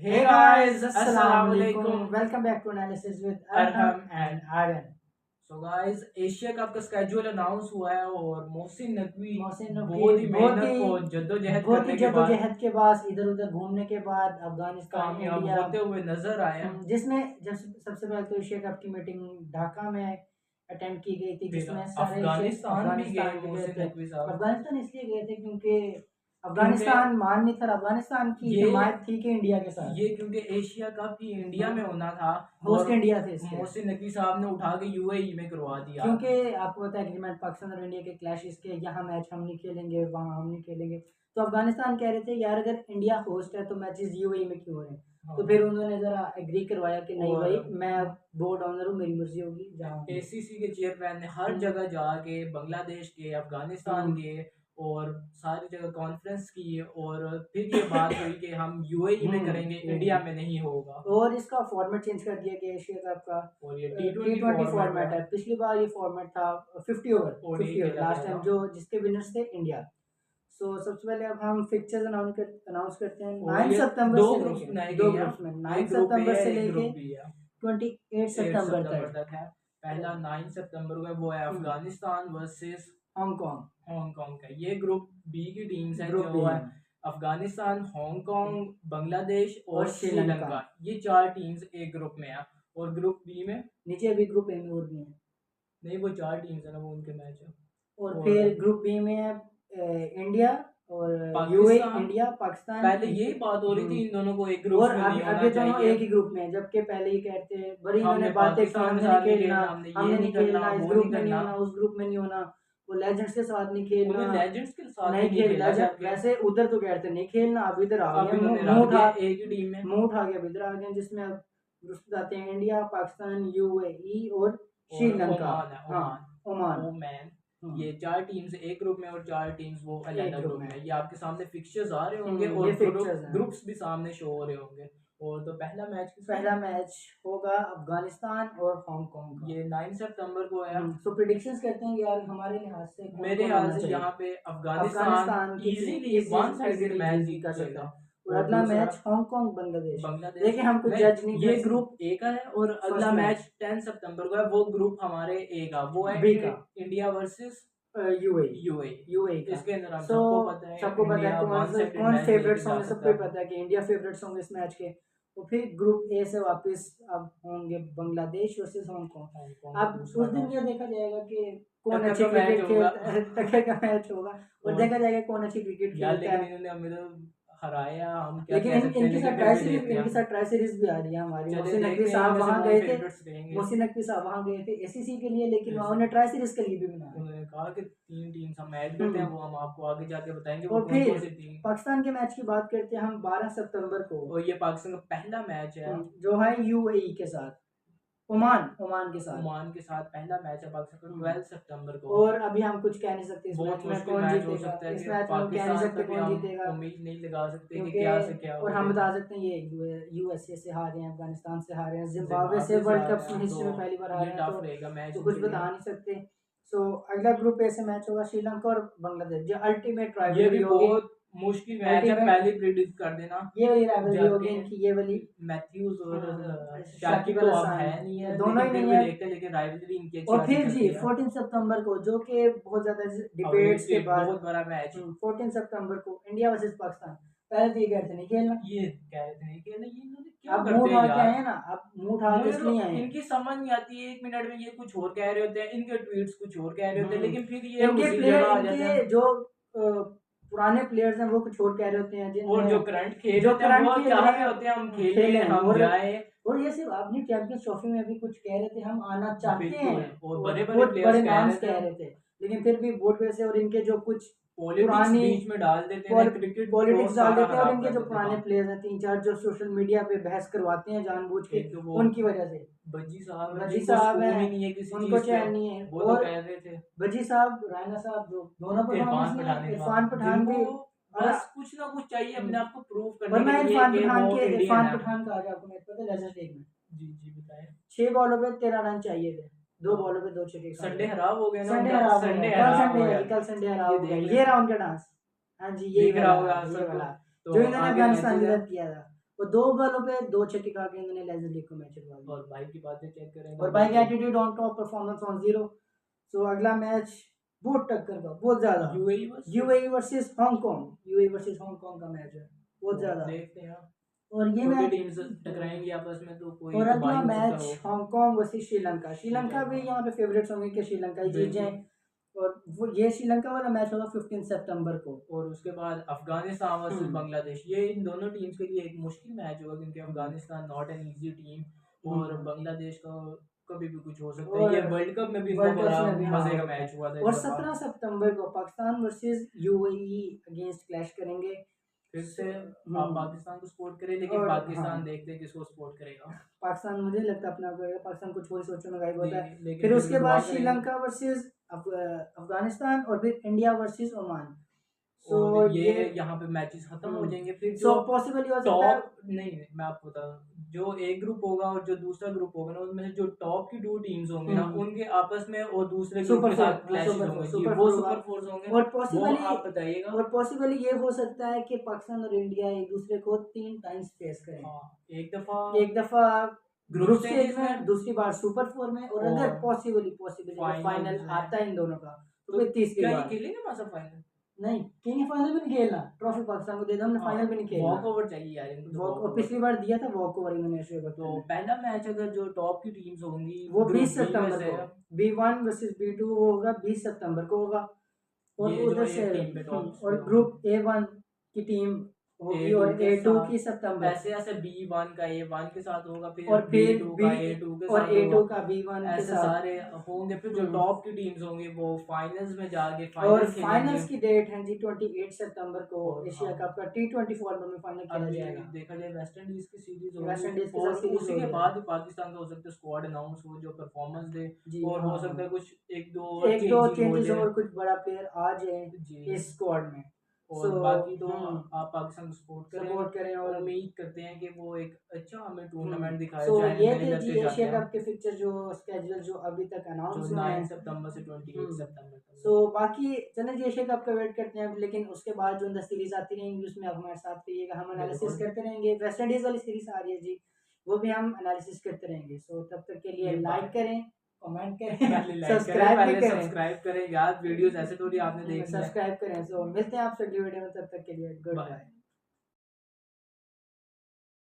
Hey guys, Assalamu alaikum. Welcome back to Analysis with Arham Arham and and Aryan. So guys Asia cup का schedule announce हुआ है और मोहसिन नकवी मोहसिन बहुत ही नकवी मेहनत और जद्दोजहद बहुत ही करने के बाद जद्दोजहद के बाद इधर उधर घूमने के बाद अफगानिस्तान कामयाब इंडिया होते हुए नजर आए हैं। जिसमें जब सबसे पहले तो एशिया कप की मीटिंग ढाका में अटेंड की गई थी फिर जिसमें सारे अफगानिस्तान भी गए अफगानिस्तान के गए मोहसिन थे। नकवी साहब अफगानिस्तान इसलिए गए थे क्योंकि अफगानिस्तान मान नहीं था, अफगानिस्तान की ये हिमायत थी कि इंडिया के साथ ये क्योंकि एशिया कप ही इंडिया में होना था होस्ट और इंडिया थे इसके। मोहसिन नकवी साहब ने उठा के यूएई में करवा दिया क्योंकि आपको पता है एग्रीमेंट पाकिस्तान और इंडिया के क्लैशेस के, यहाँ मैच हम नहीं खेलेंगे वहाँ हम नहीं खेलेंगे। तो अफगानिस्तान कह रहे थे यार अगर इंडिया होस्ट है तो मैचेस यूएई में क्यों हो रहे हैं। हाँ। तो फिर उन्होंने जरा एग्री करवाया कि नहीं और भाई मैं बोर्ड ऑनर हूँ, मेरी मर्जी होगी जहाँ एसीसी के चेयरमैन ने हर जगह जाके बांग्लादेश के अफगानिस्तान के और सारी जगह कॉन्फ्रेंस की और फिर ये बात हुई कि हम यूएई में करेंगे, इंडिया में नहीं होगा। और इसका फॉर्मेट चेंज कर दिया गया एशिया कप का और ये T20 फॉर्मेट है। पिछली बार ये फॉर्मेट था 50 ओवर लास्ट टाइम जो जिसके विनर्स थे इंडिया। सो सबसे पहले अब हम फिक्चर्स अनाउंस करते हैं। 9 सितंबर दो से ग्रुप्स लेके बनाए दो गए हैं। ग्रुप्स में 9 एक ग्रुप सितंबर ए से है, एक लेके ग्रुप बी है। 28 सितंबर तक है। पहला 9 सितंबर को है, वो है अफगानिस्तान वर्सेस हांगकांग का। ये ग्रुप बी की टीम्स है जो है अफगानिस्तान, हांगकांग, बांग्लादेश और श्रीलंका। ये चार टीम्स एक ग्रुप में है। और ग्रुप बी में नीचे अभी ग्रुप ए में और भी है नहीं, वो चार टीम्स है ना, वो उनके मैच है। और फिर ग्रुप बी में है इंडिया और यूएई, इंडिया पाकिस्तान। पहले यही बात हो रही थी इन दोनों को एक ग्रुप और में नहीं होना अभी दोनों चाहिए। एक ही ग्रुप में है, जबकि पहले ये कहते हैं बड़ी हमने इन्होंने बातें की पाकिस्तान के हमने साथ नहीं नहीं खेलना, खेलना, हमने नहीं खेलना, इस वो ग्रुप नहीं में नहीं करना। होना, उस ग्रुप में नहीं होना, वो लेजेंड्स के साथ नहीं खेलना, उन्हें लेजेंड्स के साथ नहीं नहीं खेलना। खेला वैसे उधर तो कहते नहीं खेलना, अब इधर आ अब गए इन्होंने मुंह रख दिया उठा एक ही टीम में। मुंह उठा के अब इधर आ गए जिसमें अब ग्रुप आते हैं इंडिया, पाकिस्तान, यूएई और श्रीलंका, ओमान। ये चार टीम्स एक ग्रुप में और चार टीम्स वो अलग ग्रुप में। ये आपके सामने फिक्चर्स आ रहे होंगे और ग्रुप्स भी सामने शो हो रहे होंगे। और तो पहला मैच होगा अफगानिस्तान और हांगकांग का। ये 9 सितंबर को है। तो प्रेडिक्शंस करते हैं यार हमारे लिहाज से मेरे ख्याल से यहाँ पे Afghanistan easily one sided match जीत सकता है। और अगला मैच हांगकांग बांग्लादेश। देखिए हम कुछ जज नहीं ये ग्रुप ए का है और अगला मैच 10 सितंबर को है। वो ग्रुप हमारे ए का, वो है बी का, इंडिया वर्सेस यूएई। इसके अंदर हम सबको पता है कौन फेवरेट्स होंगे, सबको पता है कि इंडिया फेवरेट्स होंगे इस मैच के। तो फिर ग्रुप ए से वापस अब होंगे बांग्लादेश वर्सेस हांगकांग। अब उस दिन ये देखा जाएगा कि कौन अच्छी क्रिकेट खेलता है, टक्कर का मैच होगा और देखा जाएगा कौन अच्छी क्रिकेट खेलता है। हराया हम क्या लेकिन इनके साथ ट्राई सीरीज भी आ रही है हमारी। मोहसिन नकवी साहब वहां गए थे एसीसी के लिए, लेकिन वहां उन्होंने ट्राई सीरीज के लिए भी बनाया। उन्होंने कहा कि 3 टीम्स हम ऐड करते हैं, वो हम आपको आगे जाके बताएंगे। और फिर पाकिस्तान के मैच की बात करते हैं हम 12 सितंबर को, और ये पाकिस्तान का पहला मैच है जो है यूएई के साथ, ओमान के साथ पहला मैच है पाकिस्तान का 12 सितंबर को। और अभी हम कुछ कह नहीं सकते इस मैच में कौन जीतेगा, इस मैच में कह नहीं सकते कौन जीतेगा, उम्मीद नहीं लगा सकते कि क्या से क्या। और हम बता सकते हैं ये यूएसए से हारे हैं, अफगानिस्तान से हारे हैं, जिम्बाब्वे से वर्ल्ड कप की हिस्ट्री में पहली बार हारे हैं, तो कुछ बता नहीं सकते। सो अगला ग्रुप ए से मैच होगा श्रीलंका और बांग्लादेश, जो अल्टीमेट राइवलरी होगी। मुश्किल मैच है पहले प्रेडिक्ट कर देना। ये वाली राइवलरी होगी इनकी, ये वाली मैथ्यूज और शाकिब तो अब है नहीं है, दोनों ही नहीं है, लेकिन राइवलरी इनकी अच्छी। और फिर जी 14 सितंबर को, जो कि बहुत ज्यादा डिबेट्स के बाद बहुत बड़ा मैच 14 सितंबर को इंडिया वर्सेस पाकिस्तान। पहले तो ये कहते नहीं खेलना, ये कह रहे थे नहीं खेलना, ये इन्होंने क्या अब मुंह उठा के आए ना, अब मुंह उठा के इसलिए आए। इनकी समझ नहीं आती है, 1 मिनट में ये कुछ और कह रहे होते हैं, इनके ट्वीट्स कुछ और कह रहे होते हैं, लेकिन फिर ये इनके प्लेयर जो पुराने प्लेयर्स हैं वो कुछ और कह रहे होते हैं, और जो करंट खेल रहे होते हैं हम खेलें, हम जाए। और ये सिर्फ अपनी चैंपियंस ट्रॉफी में भी कुछ कह रहे थे हम आना चाहते हैं, और बड़े नाम कह रहे थे, लेकिन फिर भी बोर्ड पे से और इनके जो कुछ पुरानी बीच में डाल देते हैं, क्रिकेट पॉलिटिक्स डाल देते हैं, और इनके जो पुराने प्लेयर्स हैं 3-4 जो सोशल मीडिया पे बहस करवाते हैं जानबूझ के, उनकी वजह से। बज्जी साहब है, उनको चैन नहीं है। वो तो कह रहे थे बज्जी साहब, रायना साहब, जो दोनों इरफान पठान भी बस कुछ ना कुछ चाहिए अपने आप को प्रूव करने के लिए। इरफान कि पठान का आपको मैच पता है लेजेंड्स लीग में? जी बताएं। 6 बॉलों पे 13 रन चाहिए थे, 2 बॉलों पे 2 छक्के। संडे खराब हो गया ना, कल संडे खराब हो गया। ये रहा उनका डांस। हाँ जी, ये वाला जो इन्होंने अफगानिस्तान के साथ किया था। वो 2 बॉलों पे 2 छक्के खा के इन्होंने लेजेंड लीग को मैच जितवा दिया। और भाई की बातें चेक करें और भाई का attitude on top, performance on zero. So अगला मैच बहुत टक्कर का, बहुत ज्यादा। UAE versus Hong Kong, UAE versus Hong Kong का मैच है, बहुत ज्यादा। देखते हैं और ये मैच टीम्स टकराएंगी आपस में, तो कोई और तो अगला भाई हो सकता मैच हो। Hong Kong versus Sri Lanka. श्रीलंका भी यहाँ पे फेवरेट्स होंगे कि श्रीलंका ही जीत जाए, और वो ये श्रीलंका वाला मैच होगा 15 सितंबर को। और उसके बाद अफगानिस्तान वर्सेस बांग्लादेश, ये इन दोनों टीम्स के लिए एक मुश्किल मैच होगा, क्योंकि Afghanistan not an easy team और बांग्लादेश का कभी भी कुछ हो सकता है। ये वर्ल्ड कप में भी इनको बड़ा मजे का मैच हुआ था। और 17 सितंबर को Pakistan versus UAE against clash करेंगे। फिर से आप पाकिस्तान को सपोर्ट करें, लेकिन पाकिस्तान देखते हैं किसको सपोर्ट करेगा। पाकिस्तान मुझे लगता है अपना करेगा, पाकिस्तान कुछ और सोचने में गायब होता है। फिर उसके बाद श्रीलंका वर्सेस अफगानिस्तान और फिर इंडिया वर्सेस ओमान। सो ये यहाँ पे मैचेस खत्म हो जाएंगे। फिर जो पॉसिबल हो सकता है, नहीं मैं आपको बता दूं, जो एक ग्रुप होगा और जो दूसरा ग्रुप होगा ना, उसमें से जो टॉप की 2 टीम्स होंगे ना, उनके आपस में और दूसरे ग्रुप के साथ क्लैशेस होंगे, वो सुपर फोर्स होंगे। और पॉसिबली आप बताइएगा, और पॉसिबली ये हो सकता है कि पाकिस्तान और इंडिया एक दूसरे को 3 टाइम्स फेस करें। एक दफा ग्रुप स्टेज में, दूसरी बार सुपर 4 में, और अगर पॉसिबली फाइनल आता है इन दोनों का, तो फिर तीसरी बार खेलेंगे मतलब फाइनल। नहीं, किंग फाइनल में नहीं खेलना, ट्रॉफी पाकिस्तान को दे दो, हमने फाइनल में नहीं खेलना। वॉक ओवर चाहिए यार इनको, तो पिछली बार दिया था वॉक ओवर इन्होंने। तो पहला मैच अगर जो टॉप की टीम्स होंगी वो 20 सितंबर को, B1 वर्सेस B2 वो होगा 20 सितंबर को होगा। और उधर से और ग्रुप A1 की टीम होगी और A2 की सितंबर, ऐसे B1 का A1 के साथ होगा, फिर और फिर B2 का A2 के साथ, और A2 का B1 के साथ सारे होंगे। फिर जो टॉप की टीम्स होंगी वो फाइनल्स में जाके और फाइनल्स की डेट है जी 28 सितंबर को एशिया कप का T20 फॉर्मेट में फाइनल खेला जाएगा। देखा जाए वेस्ट इंडीज की सीरीज वेस्ट इंडीज के और साथ सीरीज उसी के बाद पाकिस्तान का हो सकता है स्क्वाड अनाउंस हो, जो परफॉर्मेंस दे, और हो सकता है कुछ एक दो चेंजेस और कुछ बड़ा प्लेयर आ जाए इस स्क्वाड में। और बाकी तो आप पाकिस्तान को सपोर्ट करें और उम्मीद करते हैं कि वो एक अच्छा हमें टूर्नामेंट दिखाए। ये थे जी एशिया कप के फिक्चर जो स्केड्यूल जो अभी तक अनाउंस हुए हैं 9 सितंबर से 28 सितंबर तक। सो बाकी चलें जी एशिया कप का वेट करते हैं, लेकिन उसके बाद जो सीरीज आती रहेंगी उसमें आप हमारे साथ रहिएगा, हम एनालिसिस करते रहेंगे। वेस्ट इंडीज वाली सीरीज आ रही है जी, वो भी हम एनालिसिस करते रहेंगे। सो तब तक के लिए लाइक करें, कमेंट करें, सब्सक्राइब करें यार, वीडियोस ऐसे थोड़ी आपने देखी है, सब्सक्राइब करें। सो मिलते हैं आपसे अगली वीडियो में, तब तक के लिए गुड बाय।